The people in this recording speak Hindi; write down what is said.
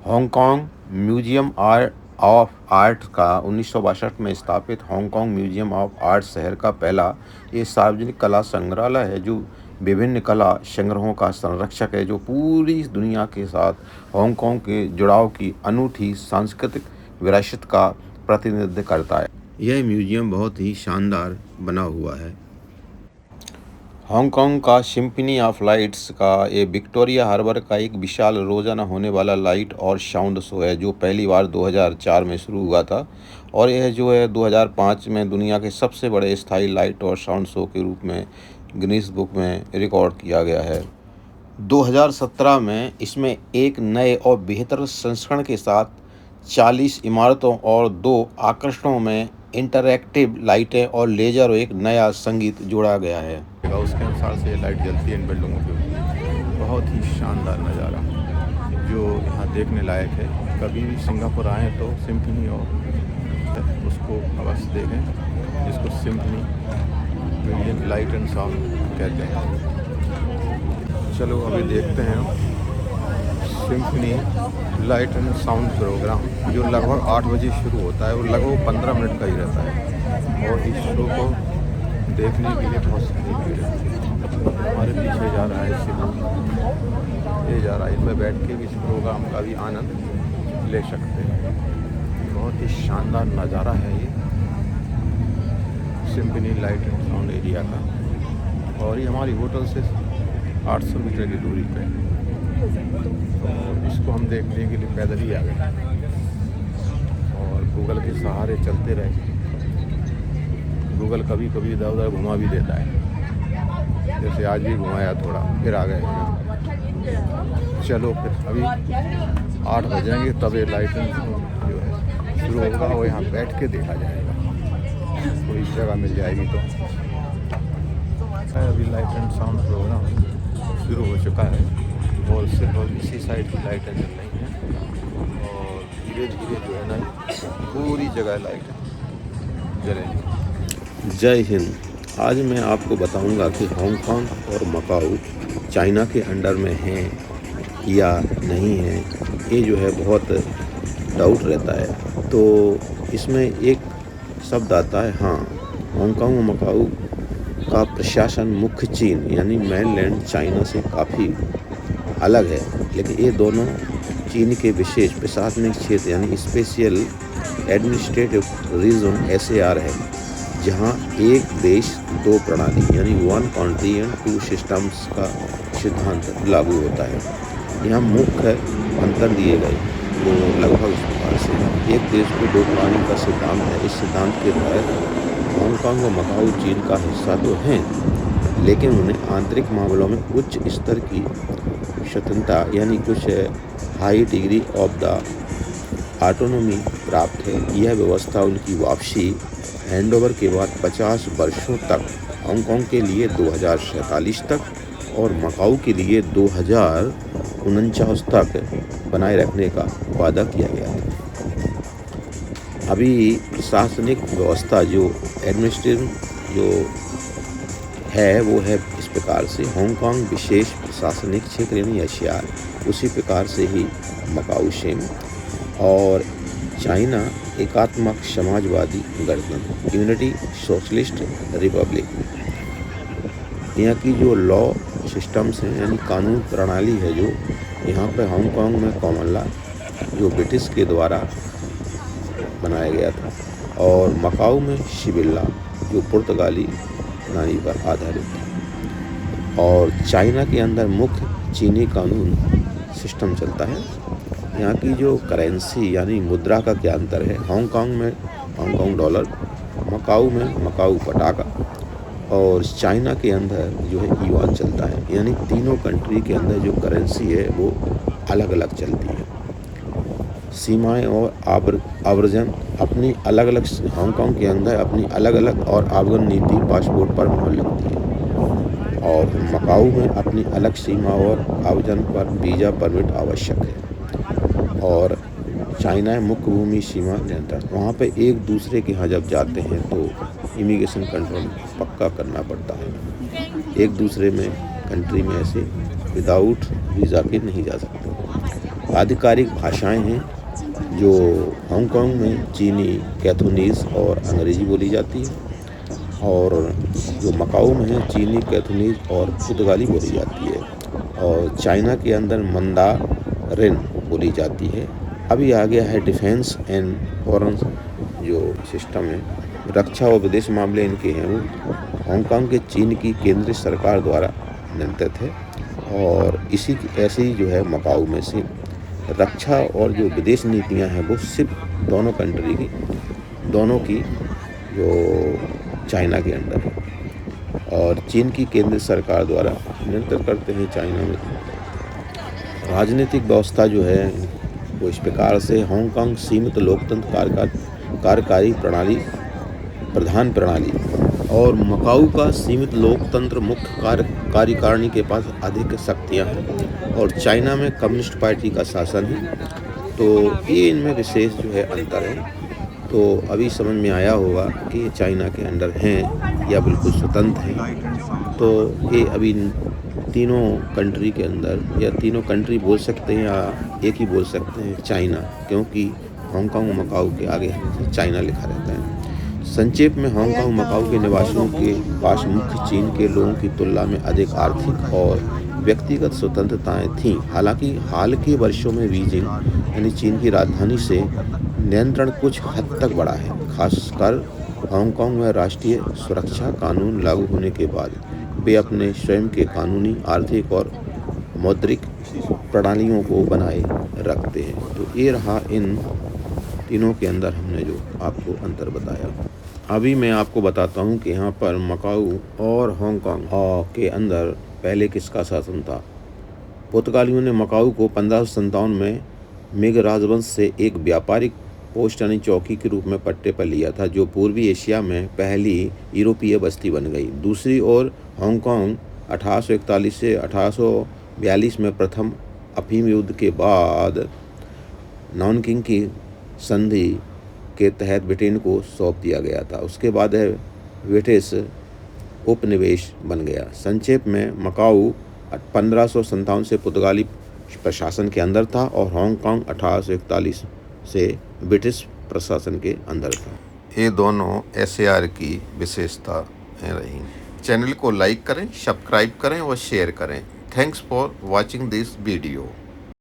हांगकांग म्यूजियम ऑफ आर्ट का 1962 में स्थापित हांगकांग म्यूजियम ऑफ आर्ट शहर का पहला ये सार्वजनिक कला संग्रहालय है जो विभिन्न कला संग्रहों का संरक्षक है, जो पूरी दुनिया के साथ हांगकांग के जुड़ाव की अनूठी सांस्कृतिक विरासत का प्रतिनिधित्व करता है। यह म्यूजियम बहुत ही शानदार बना हुआ है। हांगकांग का सिम्फनी ऑफ लाइट्स का ये विक्टोरिया हार्बर का एक विशाल रोजाना होने वाला लाइट और साउंड शो है, जो पहली बार 2004 में शुरू हुआ था और यह जो है 2005 में दुनिया के सबसे बड़े स्थायी लाइट और साउंड शो के रूप में गिनीज बुक में रिकॉर्ड किया गया है। 2017 में इसमें एक नए और बेहतर संस्करण के साथ 40 इमारतों और 2 आकर्षणों में इंटरैक्टिव लाइटें और लेजर और एक नया संगीत जोड़ा गया है। उसके अनुसार से लाइट जलती है इन बिल्डिंगों के ऊपर। बहुत ही शानदार नज़ारा जो यहाँ देखने लायक है। कभी भी सिंगापुर आएँ तो सिम्फनी और उसको अवश्य देखें, जिसको symphony museum light and sound कहते हैं। चलो अभी देखते हैं symphony light and sound program, जो लगभग 8 बजे शुरू होता है और लगभग 15 मिनट का ही रहता है और इस शो को देखने के लिए बहुत सारी भीड़ है। हमारे पीछे जा रहा है शिवू, ये जा रहा है। इसमें बैठ के भी इस प्रोग्राम का भी आनंद ले सकते हैं। बहुत ही शानदार नज़ारा है ये symphony light and sound area का, और ये हमारी होटल से 800 मीटर की दूरी पे है। तो इसको हम देखने के लिए पैदल ही आ गए और गूगल के सहारे चलते रहे। गूगल कभी कभी इधर उधर घुमा भी देता है, जैसे आज भी घुमाया थोड़ा, फिर आ गए। चलो फिर अभी 8 बजेंगे तब ये लाइटिंग जो है शुरू होगा, वो यहाँ बैठ के देखा जाएगा। कोई जगह मिल जाएगी तो। अभी लाइट एंड साउंड प्रोग्राम शुरू हो चुका है और सिर्फ इसी साइड की लाइटें जल रही हैं और धीरे धीरे जो है ना पूरी जगह लाइटें जलेंगी। जय हिंद। आज मैं आपको बताऊंगा कि हांगकांग और मकाऊ चाइना के अंडर में हैं या नहीं हैं। ये जो है बहुत डाउट रहता है, तो इसमें एक शब्द आता है हाँ। हांगकांग और मकाऊ का प्रशासन मुख्य चीन यानी मेनलैंड चाइना से काफ़ी अलग है, लेकिन ये दोनों चीन के विशेष प्रशासनिक क्षेत्र यानी स्पेशल एडमिनिस्ट्रेटिव रीजन SAR है, जहां एक देश दो प्रणाली यानी 1 कंट्री एंड 2 सिस्टम्स का सिद्धांत लागू होता है। यहाँ मुख्य अंतर दिए गए वो लगभग इस प्रकार से। एक देश को 2 प्रणाली का सिद्धांत है। इस सिद्धांत के तहत हांगकांग और मकाऊ चीन का हिस्सा तो हैं, लेकिन उन्हें आंतरिक मामलों में उच्च स्तर की स्वतंत्रता यानी कुछ high degree of the autonomy प्राप्त है। यह व्यवस्था उनकी वापसी हैंडओवर के बाद 50 वर्षों तक, हांगकांग के लिए 2047 तक और मकाऊ के लिए 2049 तक बनाए रखने का वादा किया गया था। अभी प्रशासनिक व्यवस्था जो एडमिनिस्ट्रेटिव जो है वो है इस प्रकार से। हांगकांग विशेष प्रशासनिक क्षेत्र यानी SAR, उसी प्रकार से ही मकाऊ सेम, और चाइना एकात्मक समाजवादी गणतंत्र यूनिटी सोशलिस्ट रिपब्लिक। यहाँ की जो लॉ सिस्टम्स हैं यानी कानून प्रणाली है जो यहाँ पे हांगकांग में कॉमन लॉ जो ब्रिटिश के द्वारा बनाया गया था, और मकाऊ में सिविल लॉ जो पुर्तगाली प्रणाली पर आधारित था, और चाइना के अंदर मुख्य चीनी कानून सिस्टम चलता है। यहाँ की जो करेंसी यानी मुद्रा का क्या अंतर है, हांगकांग में हांगकांग डॉलर, मकाऊ में मकाऊ पटाखा, और चाइना के अंदर जो है युआन चलता है। यानी तीनों कंट्री के अंदर जो करेंसी है वो अलग अलग चलती है। सीमाएं और आवर्जन अपनी अलग अलग, हांगकांग के अंदर अपनी अलग अलग और आवर्जन नीति पासपोर्ट पर मोहर लगती है, और मकाऊ में अपनी अलग सीमा और आवर्जन पर वीज़ा परमिट आवश्यक है। और चाइना मुख्य भूमि सीमा नियंत्रण, वहाँ पे एक दूसरे के यहाँ जब जाते हैं तो इमिग्रेशन कंट्रोल पक्का करना पड़ता है। एक दूसरे में कंट्री में ऐसे विदाउट वीज़ा के नहीं जा सकते। आधिकारिक भाषाएं हैं जो हांगकांग में चीनी, कैथोनीज़ और अंग्रेज़ी बोली जाती है, और जो मकाऊ में है चीनी, कैथोनीज़ और पुर्तगाली बोली जाती है, और चाइना के अंदर मंदारिन बोली जाती है। अभी आ गया है डिफेंस एंड फॉरेन जो सिस्टम है, रक्षा और विदेश मामले इनके हैं वो हांगकांग के चीन की केंद्रीय सरकार द्वारा नियंत्रित है, और इसी ऐसे ही जो है मकाऊ में से रक्षा और जो विदेश नीतियां हैं वो सिर्फ दोनों कंट्री की, दोनों की जो चाइना के अंडर है, और चीन की केंद्रीय सरकार द्वारा नियंत्रित करते हैं चाइना में। राजनीतिक व्यवस्था जो है वो इस प्रकार से हांगकांग सीमित लोकतंत्र कार्यकारी प्रणाली प्रधान प्रणाली, और मकाऊ का सीमित लोकतंत्र मुख्य कार्यकारिणी के पास अधिक शक्तियां हैं, और चाइना में कम्युनिस्ट पार्टी का शासन है। तो ये इनमें विशेष जो है अंतर है। तो अभी समझ में आया होगा कि ये चाइना के अंडर हैं या बिल्कुल स्वतंत्र हैं। तो ये अभी तीनों कंट्री के अंदर, या तीनों कंट्री बोल सकते हैं या एक ही बोल सकते हैं चाइना, क्योंकि हांगकांग और मकाऊ के आगे चाइना लिखा रहता है। संक्षेप में हांगकांग मकाऊ के निवासियों के पास मुख्य चीन के लोगों की तुलना में अधिक आर्थिक और व्यक्तिगत स्वतंत्रताएं थीं। हालांकि हाल के वर्षों में बीजिंग यानी चीन की राजधानी से नियंत्रण कुछ हद तक बढ़ा है, खासकर हांगकांग में राष्ट्रीय सुरक्षा कानून लागू होने के बाद वे अपने स्वयं के कानूनी, आर्थिक और मौद्रिक प्रणालियों को बनाए रखते हैं। तो ये रहा इन तीनों के अंदर हमने जो आपको अंतर बताया। अभी मैं आपको बताता हूँ कि यहाँ पर मकाऊ और हांगकांग के अंदर पहले किसका शासन था। पुर्तगालियों ने मकाऊ को 1557 में मिंग राजवंश से एक व्यापारिक पोस्ट यानी चौकी के रूप में पट्टे पर लिया था, जो पूर्वी एशिया में पहली यूरोपीय बस्ती बन गई। दूसरी ओर हांगकांग 1841 से 1842 में प्रथम अफीम युद्ध के बाद नानकिंग की संधि के तहत ब्रिटेन को सौंप दिया गया था। उसके बाद है ब्रिटिश उपनिवेश बन गया। संक्षेप में मकाऊ 1557 से पुर्तगाली प्रशासन के अंदर था, और हांगकांग 1841 से ब्रिटिश प्रशासन के अंदर था। ये दोनों SAR की विशेषता रही। चैनल को लाइक करें, सब्सक्राइब करें और शेयर करें। Thanks for watching this video.